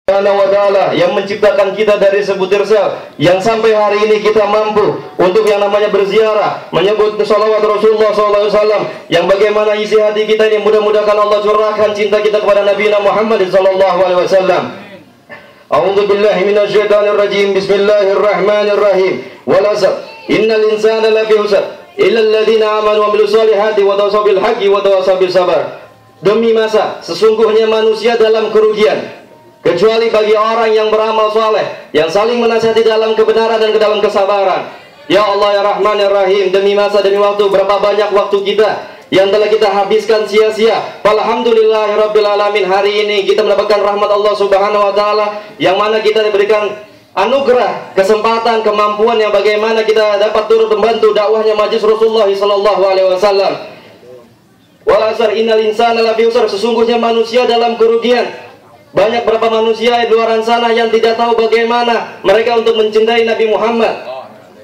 Subhanahu wa ta'ala yang menciptakan kita dari sebutir sel, yang sampai hari ini kita mampu untuk yang namanya berziarah, menyebut salawat Rasulullah SAW, yang bagaimana isi hati kita ini mudah-mudahan Allah curahkan cinta kita kepada Nabi Muhammad SAW. A'udzu billahi minasyaitonir rajim. Bismillahirrahmanirrahim. Wal 'asr. Innal insana lafi khusr illa alladziina aamanu wa 'amilus solihati wa tawassaw bil haqqi wa tawassaw bis sabr. Demi masa, sesungguhnya manusia dalam kerugian kecuali bagi orang yang beramal soleh, yang saling menasihati dalam kebenaran dan ke dalam kesabaran. Ya Allah ya Rahman ya Rahim, demi masa, demi waktu, berapa banyak waktu kita yang telah kita habiskan sia-sia. Alhamdulillahirabbil alamin, hari ini kita mendapatkan rahmat Allah Subhanahu wa taala, yang mana kita diberikan anugerah, kesempatan, kemampuan yang bagaimana kita dapat turut membantu dakwahnya Majelis Rasulullah sallallahu alaihi wasallam. Wal 'asr innal insana lafi khusr, sesungguhnya manusia dalam kerugian. Banyak berapa manusia di luar sana yang tidak tahu bagaimana mereka untuk mencintai Nabi Muhammad.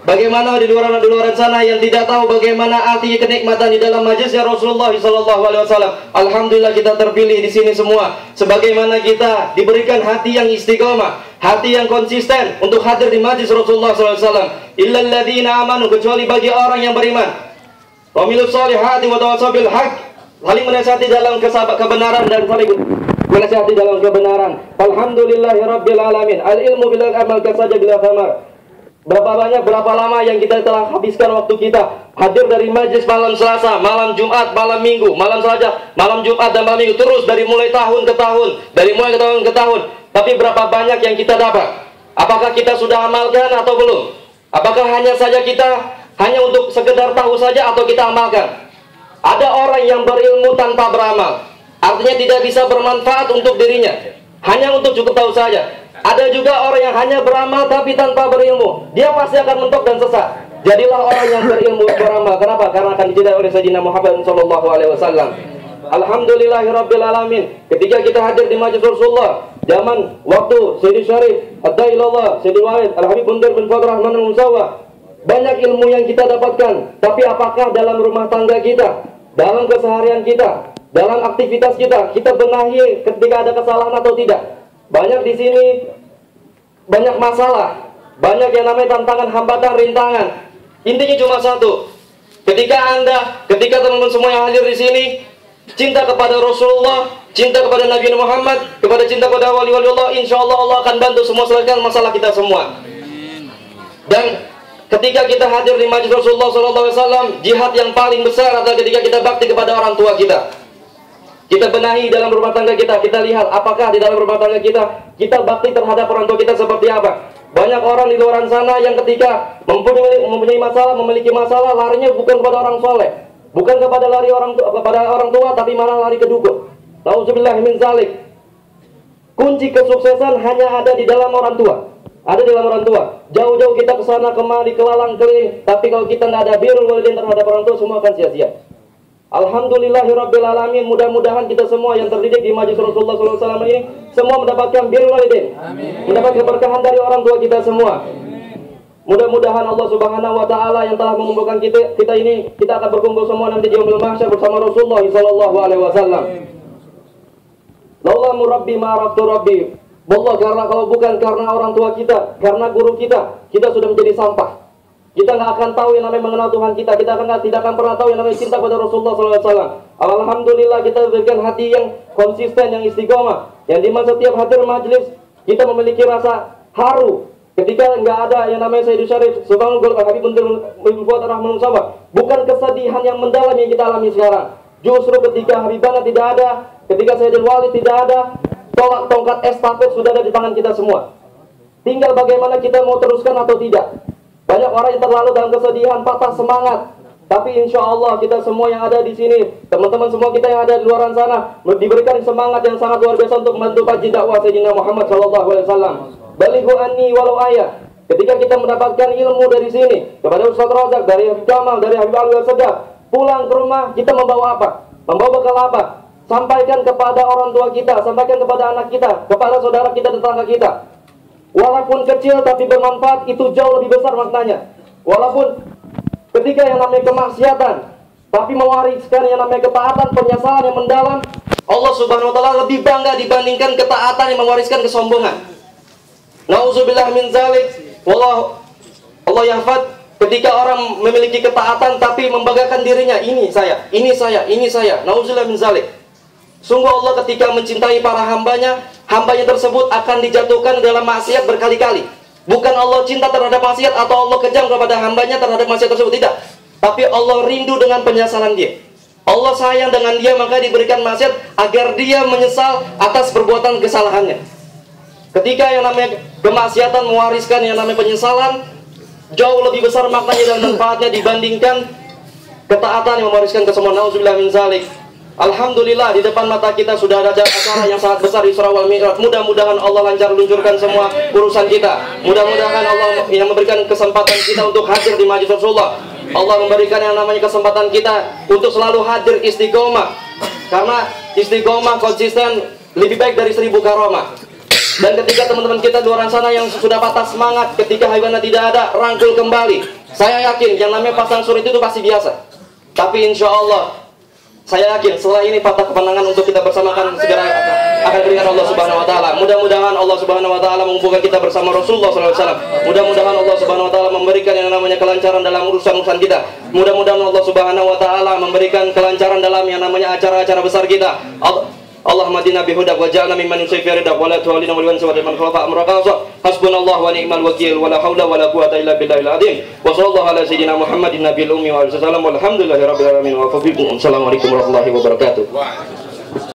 Bagaimana di luar sana yang tidak tahu bagaimana arti kenikmatan di dalam majlisnya Rasulullah SAW. Alhamdulillah kita terpilih di sini semua. Sebagaimana kita diberikan hati yang istiqomah, hati yang konsisten untuk hadir di majlis Rasulullah SAW. Illal ladzina amanu, kecuali bagi orang yang beriman. Wa 'amilus solihati wa tawassaw bil haqq, saling menasihati dalam kebenaran dan saling menasihati dalam kebenaran. Alhamdulillahirabbil alamin. Al ilmu bil amal kasaja bila thamar. Berapa lama yang kita telah habiskan waktu kita hadir dari majlis malam Selasa, malam Jumat, malam Minggu, malam Selasa, malam Jumat dan malam Minggu, terus dari mulai tahun ke tahun, dari mulai tahun ke tahun. Tapi berapa banyak yang kita dapat? Apakah kita sudah amalkan atau belum? Apakah hanya saja kita hanya untuk sekedar tahu saja atau kita amalkan? Ada orang yang berilmu tanpa beramal, artinya tidak bisa bermanfaat untuk dirinya, hanya untuk cukup tahu saja. Ada juga orang yang hanya beramal tapi tanpa berilmu, dia pasti akan mentok dan sesat. Jadilah orang yang berilmu beramal. Kenapa? Karena akan dicintai oleh Sayyidina Muhammad sallallahu alaihi wasallam. Alhamdulillahirabbil alamin. Ketika kita hadir di majlis Rasulullah, zaman waktu Sayyidi Syarif Ad-Dailallah, Sayyidi Walid Al-Habib Bundir bin Fadl Rahman Al-Musawa, banyak ilmu yang kita dapatkan. Tapi apakah dalam rumah tangga kita, dalam keseharian kita, dalam aktivitas kita, kita benahi ketika ada kesalahan atau tidak? Banyak di sini banyak masalah, banyak yang namanya tantangan, hambatan, rintangan. Intinya cuma satu. Ketika teman-teman semua yang hadir di sini cinta kepada Rasulullah, cinta kepada Nabi Muhammad, cinta kepada wali-wali Allah, insya Allah Allah akan bantu semua selesaikan masalah kita semua. Dan ketika kita hadir di majlis Rasulullah SAW, jihad yang paling besar adalah ketika kita bakti kepada orang tua kita. Kita benahi dalam rumah tangga kita, kita lihat apakah di dalam rumah tangga kita bakti terhadap orang tua kita seperti apa. Banyak orang di luar sana yang ketika mempunyai masalah, memiliki masalah, larinya bukan kepada orang soleh, bukan kepada orang tua, tapi malah lari ke dukun. Nauzubillah min zalik. Kunci kesuksesan hanya ada di dalam orang tua. Ada di dalam orang tua. Jauh-jauh kita ke sana kemari, kelalang keliling, tapi kalau kita tidak ada birrul walidain terhadap orang tua, semua akan sia-sia. Alhamdulillahirabbil alamin, mudah-mudahan kita semua yang terdidik di majlis Rasulullah SAW ini semua mendapatkan birrul walidain, mendapat keberkahan dari orang tua kita semua. Mudah-mudahan Allah Subhanahu wa taala yang telah mengumpulkan kita ini, kita akan berkumpul semua nanti di yaumil mahsyar bersama Rasulullah sallallahu alaihi wasallam. Laula murabbi ma araftu rabbi. Wallah, karena kalau bukan karena orang tua kita, karena guru kita sudah menjadi sampah. Kita nggak akan tahu yang namanya mengenal Tuhan kita. Kita tidak akan pernah tahu yang namanya cinta pada Rasulullah SAW. Alhamdulillah kita diberikan hati yang konsisten, yang istiqomah, yang dimana setiap hadir majlis kita memiliki rasa haru. Ketika nggak ada yang namanya Sayyidi Syarif Subhanallah Habib Bundir bin Fadl Rahman Al-Musawa, bukan kesedihan yang mendalam yang kita alami sekarang. Justru ketika Habibana tidak ada, ketika Sayyidil Walid tidak ada, tongkat estafet sudah ada di tangan kita semua. Tinggal bagaimana kita mau teruskan atau tidak. Banyak orang yang terlalu dalam kesedihan, patah semangat. Tapi insya Allah kita semua yang ada di sini, teman-teman semua kita yang ada di luar sana, diberikan semangat yang sangat luar biasa untuk membantu kaji dakwah Sayyidina Muhammad SAW. Balighu anni walau ayat. Ketika kita mendapatkan ilmu dari sini, kepada Ustaz Razak, dari Habib Kamal, dari Habib Ali Al-Sadaf, pulang ke rumah kita membawa apa? Membawa bekal apa? Sampaikan kepada orang tua kita, sampaikan kepada anak kita, kepada saudara kita, tetangga kita. Walaupun kecil tapi bermanfaat, itu jauh lebih besar maknanya. Walaupun ketika yang namanya kemaksiatan, tapi mewariskan yang namanya ketaatan, penyesalan yang mendalam, Allah Subhanahu wa taala lebih bangga dibandingkan ketaatan yang mewariskan kesombongan. Nauzubillah min zalik. Allah yahfad, ketika orang memiliki ketaatan tapi membanggakan dirinya, ini saya, ini saya, ini saya. Nauzubillah min zalik. Sungguh Allah ketika mencintai para hambanya tersebut akan dijatuhkan dalam maksiat berkali-kali. Bukan Allah cinta terhadap maksiat atau Allah kejam kepada hambanya terhadap maksiat tersebut, tidak. Tapi Allah rindu dengan penyesalan dia. Allah sayang dengan dia, maka diberikan maksiat agar dia menyesal atas perbuatan kesalahannya. Ketika yang namanya kemaksiatan mewariskan yang namanya penyesalan, jauh lebih besar maknanya dan manfaatnya dibandingkan ketaatan yang mewariskan kesombongan. Nauzubillah min zalik. Alhamdulillah, di depan mata kita sudah ada acara yang sangat besar, Isra wal Mi'raj. Mudah-mudahan Allah lancar luncurkan semua urusan kita. Mudah-mudahan Allah yang memberikan kesempatan kita untuk hadir di majlis Rasulullah. Allah memberikan yang namanya kesempatan kita untuk selalu hadir istiqomah. Karena istiqomah konsisten lebih baik dari 1000 karomah. Dan ketika teman-teman kita di luar sana yang sudah patah semangat ketika haibana tidak ada, rangkul kembali. Saya yakin yang namanya pasang surut itu pasti biasa. Tapi insya Allah, saya yakin setelah ini patah kemenangan untuk kita bersamakan segera akan berikan Allah Subhanahu wa taala. Mudah-mudahan Allah Subhanahu wa taala mengumpulkan kita bersama Rasulullah sallallahu alaihi wasallam. Mudah-mudahan Allah Subhanahu wa taala memberikan yang namanya kelancaran dalam urusan-urusan kita. Mudah-mudahan Allah Subhanahu wa taala memberikan kelancaran dalam yang namanya acara-acara besar kita. Allahumma hadina bihudak wa ja'alna mimman yusifu ridak wa la tu'alina wal wansa wa man khalafa amraka. Hasbunallahu wa ni'mal wakil wa la haula wa la quwwata illa billahil azim. Wa sallallahu ala sayyidina Muhammadin nabiyil ummi wa alihi wasallam walhamdulillahi rabbil alamin wa Assalamualaikum warahmatullahi wabarakatuh.